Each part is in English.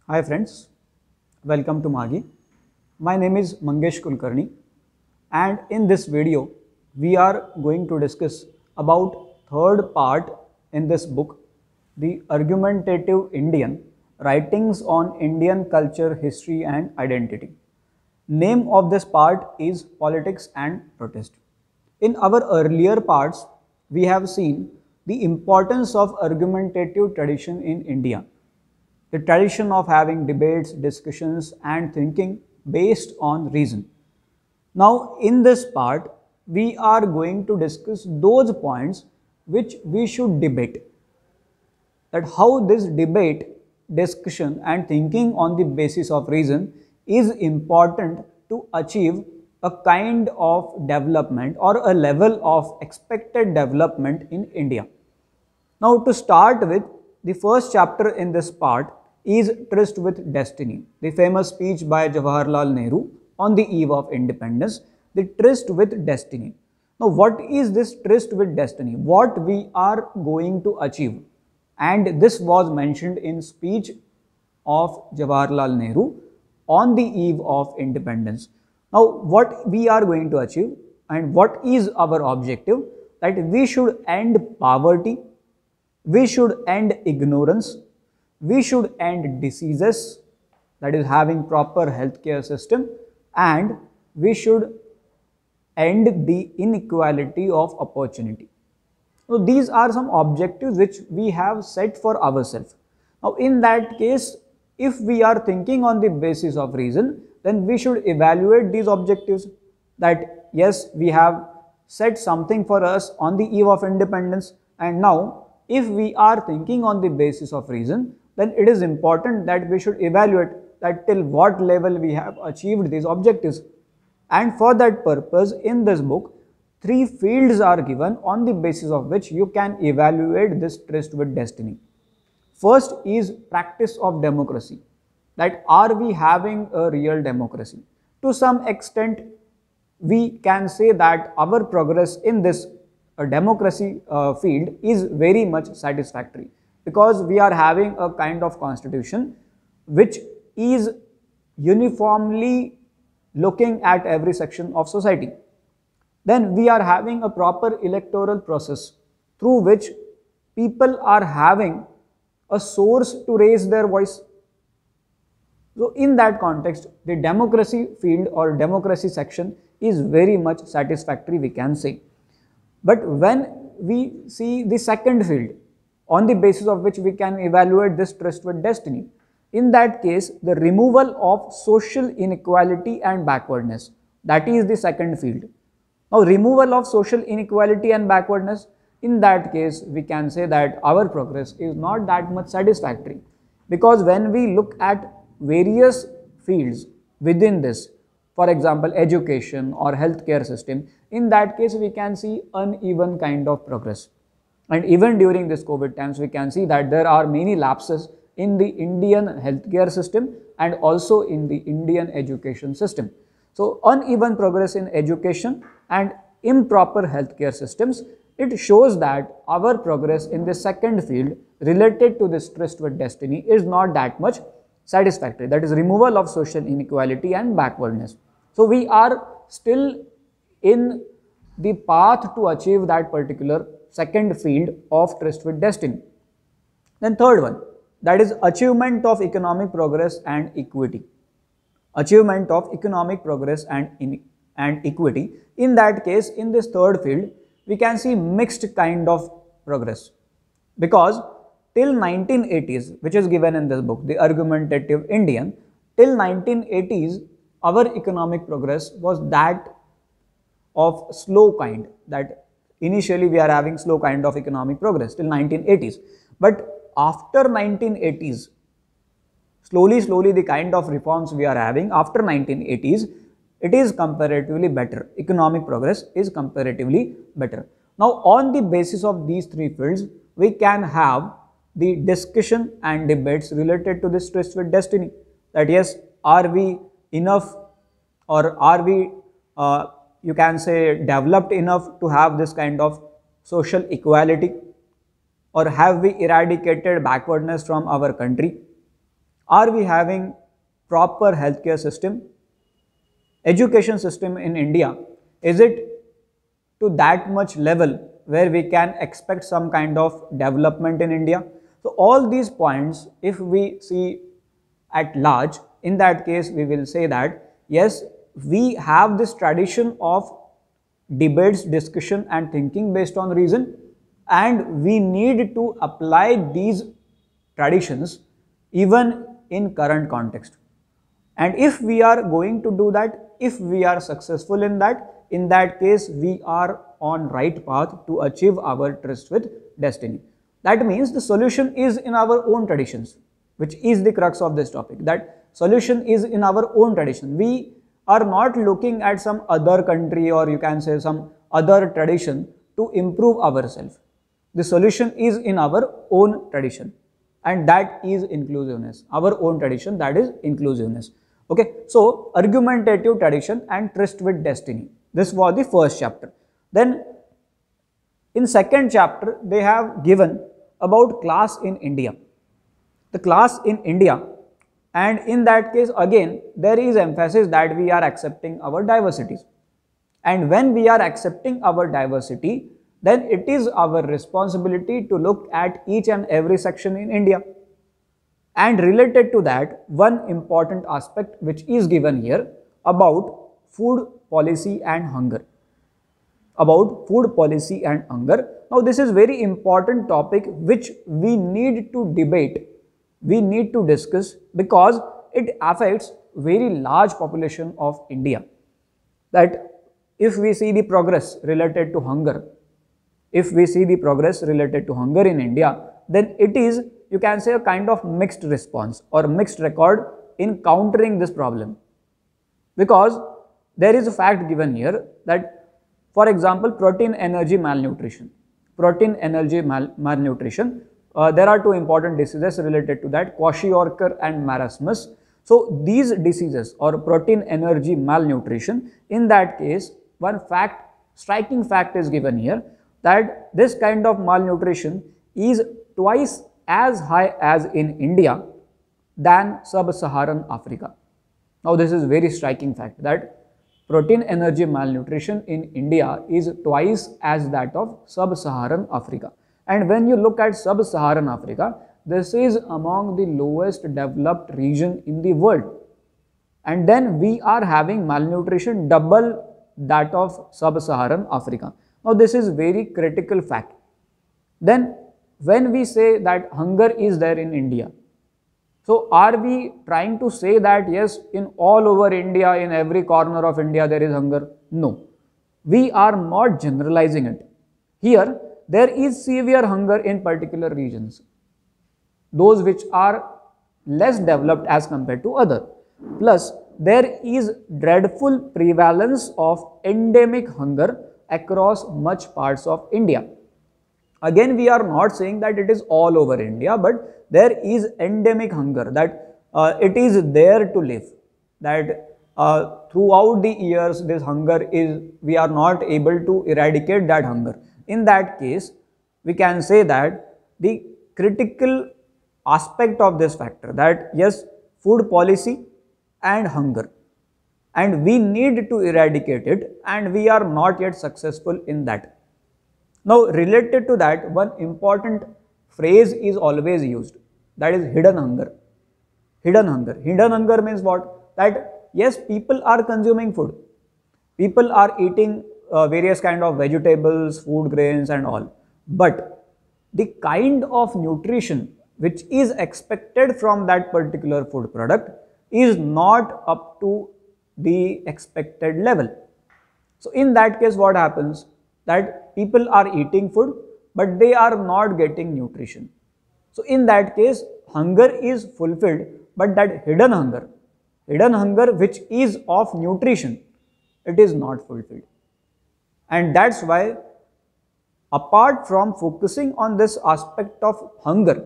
Hi friends, welcome to Magi. My name is Mangesh Kulkarni and in this video we are going to discuss about third part in this book, The Argumentative Indian, Writings on Indian Culture, History and Identity. Name of this part is Politics and Protest. In our earlier parts, we have seen the importance of argumentative tradition in India, the tradition of having debates, discussions, and thinking based on reason. Now, in this part, we are going to discuss those points which we should debate. That how this debate, discussion, and thinking on the basis of reason is important to achieve a kind of development or a level of expected development in India. Now, to start with, the first chapter in this part is Tryst with Destiny, the famous speech by Jawaharlal Nehru on the eve of independence, the Tryst with Destiny. Now, what is this Tryst with Destiny? What we are going to achieve? And this was mentioned in speech of Jawaharlal Nehru on the eve of independence. Now, what we are going to achieve and what is our objective? That we should end poverty, we should end ignorance, we should end diseases, that is having proper healthcare system, and we should end the inequality of opportunity. So these are some objectives which we have set for ourselves. Now in that case, if we are thinking on the basis of reason, then we should evaluate these objectives, that yes, we have set something for us on the eve of independence, and now if we are thinking on the basis of reason, then it is important that we should evaluate that till what level we have achieved these objectives. And for that purpose, in this book, three fields are given on the basis of which you can evaluate this Tryst with Destiny. First is practice of democracy, that are we having a real democracy? To some extent, we can say that our progress in this democracy field is very much satisfactory, because we are having a kind of constitution which is uniformly looking at every section of society. Then we are having a proper electoral process through which people are having a source to raise their voice. So in that context, the democracy field or democracy section is very much satisfactory, we can say. But when we see the second field, on the basis of which we can evaluate this Tryst with Destiny, in that case, the removal of social inequality and backwardness, that is the second field. Now, removal of social inequality and backwardness, in that case, we can say that our progress is not that much satisfactory, because when we look at various fields within this, for example, education or healthcare system, in that case, we can see uneven kind of progress. And even during this COVID times, we can see that there are many lapses in the Indian healthcare system and also in the Indian education system. So uneven progress in education and improper healthcare systems, it shows that our progress in the second field related to this Tryst with Destiny is not that much satisfactory, that is removal of social inequality and backwardness. So we are still in the path to achieve that particular second field of Tryst with Destiny. Then third one, that is achievement of economic progress and equity. Achievement of economic progress and equity. In that case, in this third field, we can see mixed kind of progress, because till 1980s, which is given in this book, The Argumentative Indian, till 1980s, our economic progress was that of slow kind, that initially we are having slow kind of economic progress till 1980s. But after 1980s, slowly the kind of reforms we are having after 1980s, it is comparatively better. Economic progress is comparatively better. Now, on the basis of these three fields, we can have the discussion and debates related to this Tryst with Destiny. That yes, are we enough, or are we, you can say, developed enough to have this kind of social equality, or have we eradicated backwardness from our country? Are we having proper healthcare system? Education system in India, is it to that much level where we can expect some kind of development in India? So all these points, if we see at large, in that case we will say that yes, we have this tradition of debates, discussion and thinking based on reason, and we need to apply these traditions even in current context. And if we are going to do that, if we are successful in that case we are on right path to achieve our tryst with destiny. That means the solution is in our own traditions, which is the crux of this topic, that solution is in our own tradition. We are not looking at some other country, or you can say some other tradition, to improve ourselves. The solution is in our own tradition, and that is inclusiveness. Our own tradition, that is inclusiveness. Okay, so argumentative tradition and tryst with destiny. This was the first chapter. Then in second chapter they have given about class in India. The class in India, and in that case again there is emphasis that we are accepting our diversities. And when we are accepting our diversity, then it is our responsibility to look at each and every section in India. And related to that, one important aspect which is given here about food policy and hunger. About food policy and hunger. Now this is very important topic which we need to debate, we need to discuss, because it affects very large population of India. That if we see the progress related to hunger, if we see the progress related to hunger in India, then it is, you can say, a kind of mixed response or mixed record in countering this problem. Because there is a fact given here that, for example, protein energy malnutrition. Protein energy malnutrition, there are two important diseases related to that, kwashiorkor and marasmus. So these diseases or protein energy malnutrition, in that case, one fact, striking fact is given here, that this kind of malnutrition is twice as high as in India than sub-Saharan Africa. Now this is very striking fact, that protein energy malnutrition in India is twice as that of sub-Saharan Africa. And when you look at sub-Saharan Africa, this is among the lowest developed region in the world. And then we are having malnutrition double that of sub-Saharan Africa. Now this is very critical fact. Then when we say that hunger is there in India, so are we trying to say that yes, in all over India, in every corner of India there is hunger? No. We are not generalizing it. Here there is severe hunger in particular regions, those which are less developed as compared to other. Plus there is dreadful prevalence of endemic hunger across much parts of India. Again, we are not saying that it is all over India, but there is endemic hunger, that it is there to live, that throughout the years this hunger is, we are not able to eradicate that hunger. In that case, we can say that the critical aspect of this factor, that yes, food policy and hunger, and we need to eradicate it, and we are not yet successful in that. Now related to that, one important phrase is always used, that is hidden hunger. Hidden hunger. Hidden hunger means what? That yes, people are consuming food, people are eating various kind of vegetables, food grains and all, but the kind of nutrition which is expected from that particular food product is not up to the expected level. So in that case what happens, that people are eating food but they are not getting nutrition. So in that case hunger is fulfilled, but that hidden hunger which is of nutrition, it is not fulfilled. And that's why, apart from focusing on this aspect of hunger,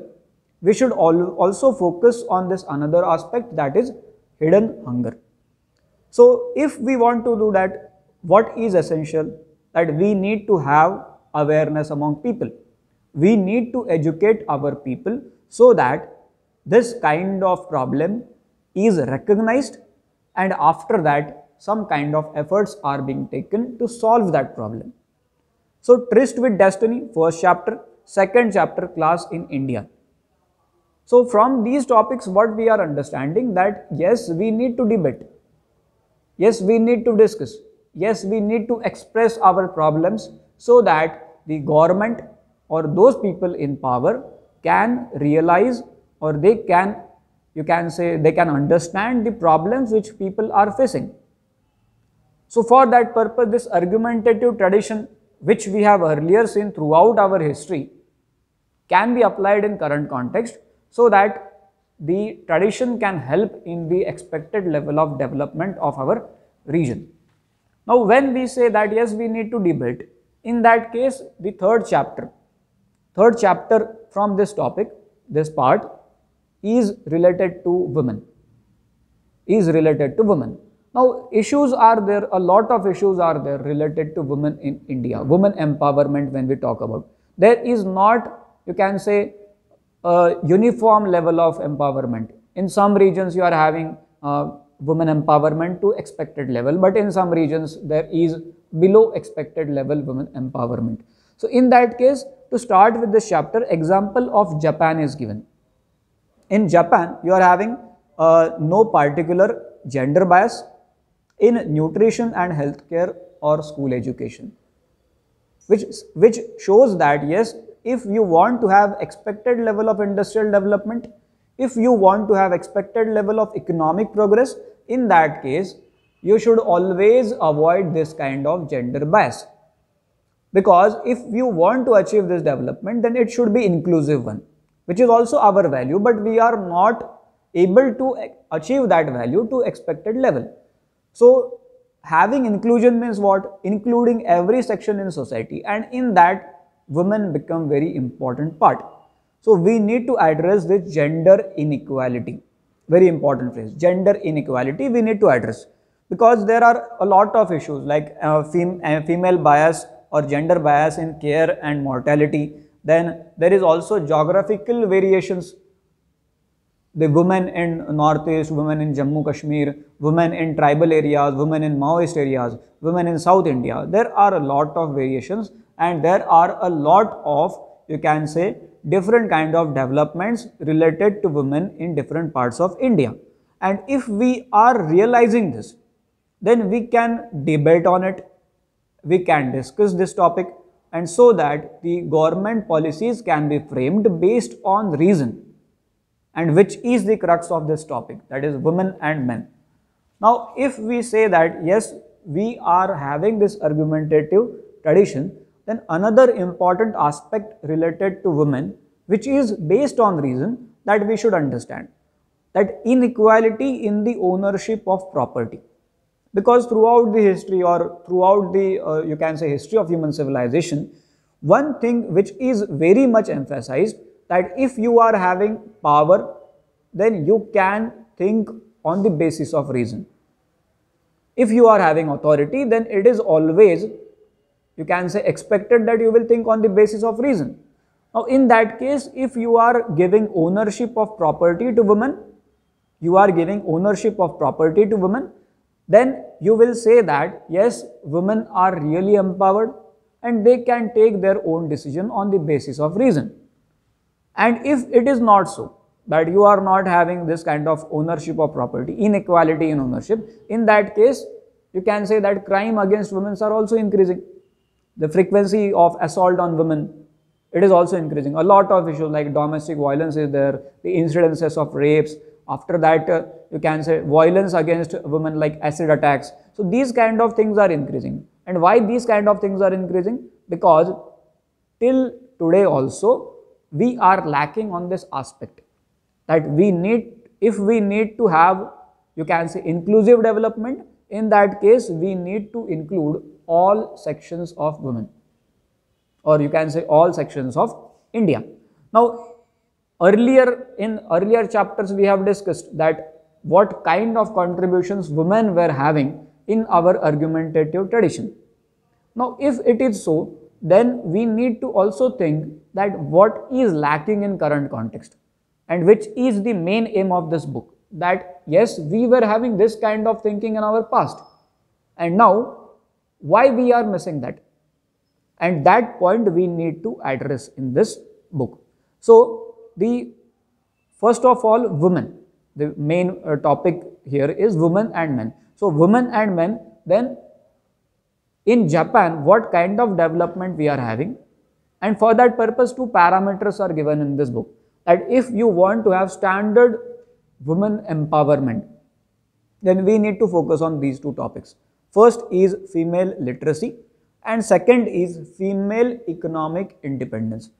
we should also focus on this another aspect, that is hidden hunger. So if we want to do that, what is essential? That we need to have awareness among people. We need to educate our people so that this kind of problem is recognized, and after that some kind of efforts are being taken to solve that problem. So Tryst with Destiny, first chapter, second chapter, class in India. So from these topics what we are understanding that yes, we need to debate, yes, we need to discuss, yes, we need to express our problems so that the government or those people in power can realize, or they can, you can say, they can understand the problems which people are facing. So for that purpose, this argumentative tradition which we have earlier seen throughout our history can be applied in current context, so that the tradition can help in the expected level of development of our region. Now when we say that yes, we need to debate, in that case the third chapter from this topic, this part is related to women, Now issues are there, a lot of issues are there related to women in India, women empowerment. When we talk about, there is not, you can say, a uniform level of empowerment. In some regions you are having women empowerment to expected level, but in some regions there is below expected level women empowerment. So in that case, to start with this chapter, example of Japan is given. In Japan you are having no particular gender bias in nutrition and healthcare or school education, which shows that yes, if you want to have expected level of industrial development, if you want to have expected level of economic progress, in that case you should always avoid this kind of gender bias, because if you want to achieve this development, then it should be inclusive one, which is also our value, but we are not able to achieve that value to expected level. So having inclusion means what? Including every section in society, and in that women become very important part. So we need to address this gender inequality, very important phrase, gender inequality we need to address, because there are a lot of issues like female bias or gender bias in care and mortality. Then there is also geographical variations, the women in Northeast, women in Jammu Kashmir, women in tribal areas, women in Maoist areas, women in South India. There are a lot of variations, and there are a lot of, you can say, different kind of developments related to women in different parts of India. And if we are realizing this, then we can debate on it, we can discuss this topic, and so that the government policies can be framed based on reason, and which is the crux of this topic, that is women and men. Now if we say that yes, we are having this argumentative tradition, then another important aspect related to women, which is based on reason, that we should understand, that inequality in the ownership of property. Because throughout the history, or throughout the you can say history of human civilization, one thing which is very much emphasized, that if you are having power, then you can think on the basis of reason. If you are having authority, then it is always, you can say, expected that you will think on the basis of reason. Now in that case, if you are giving ownership of property to women, then you will say that yes, women are really empowered and they can take their own decision on the basis of reason. And if it is not so, that you are not having this kind of ownership of property, inequality in ownership, in that case you can say that crime against women are also increasing. The frequency of assault on women, it is also increasing. A lot of issues like domestic violence is there, the incidences of rapes, after that you can say violence against women like acid attacks. So these kind of things are increasing. And why these kind of things are increasing? Because till today also we are lacking on this aspect, that we need, if we need to have, you can say, inclusive development, in that case we need to include all sections of women, or you can say all sections of India. Now in earlier chapters we have discussed that what kind of contributions women were having in our argumentative tradition. Now if it is so, then we need to also think that what is lacking in current context. and which is the main aim of this book, that yes, we were having this kind of thinking in our past, and now why we are missing that, and that point we need to address in this book. So the first of all, women, the main topic here is women and men. So women and men, then in Japan, what kind of development we are having, and for that purpose two parameters are given in this book, that if you want to have standard women empowerment, then we need to focus on these two topics. First is female literacy and second is female economic independence.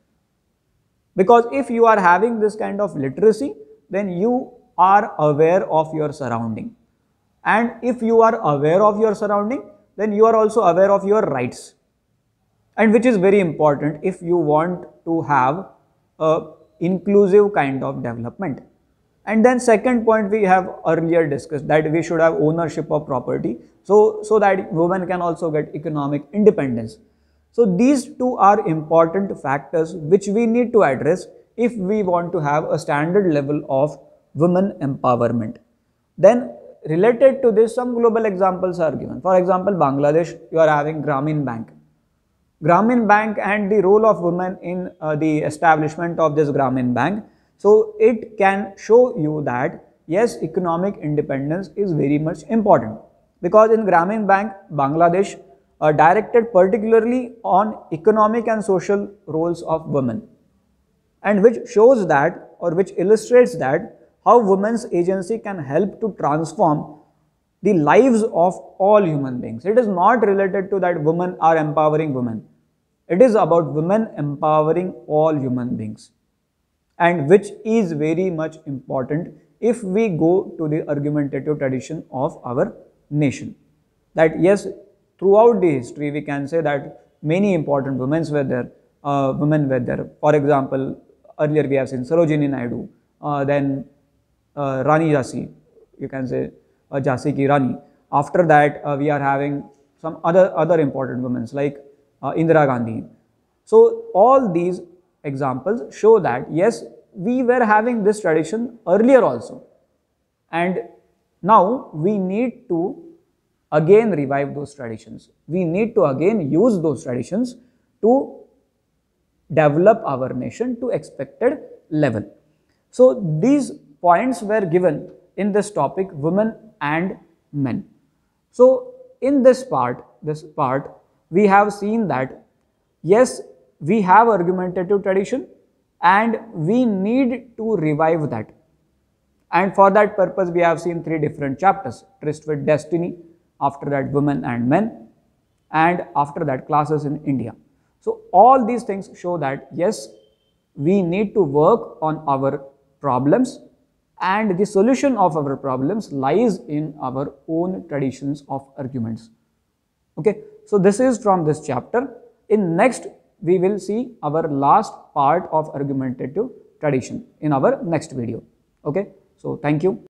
Because if you are having this kind of literacy, then you are aware of your surrounding, and if you are aware of your surrounding, then you are also aware of your rights, and which is very important if you want to have a inclusive kind of development. And then second point we have earlier discussed, that we should have ownership of property, so that women can also get economic independence. So these two are important factors which we need to address if we want to have a standard level of women empowerment. Then related to this, some global examples are given. For example, Bangladesh, you are having Grameen Bank. Grameen Bank and the role of women in the establishment of this Grameen Bank. So it can show you that yes, economic independence is very much important, because in Grameen Bank, Bangladesh directed particularly on economic and social roles of women, and which shows that, or which illustrates that, how women's agency can help to transform the lives of all human beings. It is not related to that women are empowering women. It is about women empowering all human beings, and which is very much important if we go to the argumentative tradition of our nation. That yes, throughout the history we can say that many important women were there. For example, earlier we have seen Sarojini Naidu, then Rani Jhansi, you can say Jhansi ki Rani. After that we are having some other important women like Indira Gandhi. So all these examples show that yes, we were having this tradition earlier also, and now we need to again revive those traditions. We need to again use those traditions to develop our nation to expected level. So these points were given in this topic, women and men. So in this part we have seen that yes, we have argumentative tradition and we need to revive that, and for that purpose we have seen three different chapters: Tryst with Destiny, after that women and men, and after that classes in India. So all these things show that yes, we need to work on our problems, and the solution of our problems lies in our own traditions of arguments. Okay, so this is from this chapter. In next we will see our last part of argumentative tradition in our next video. Okay, so thank you.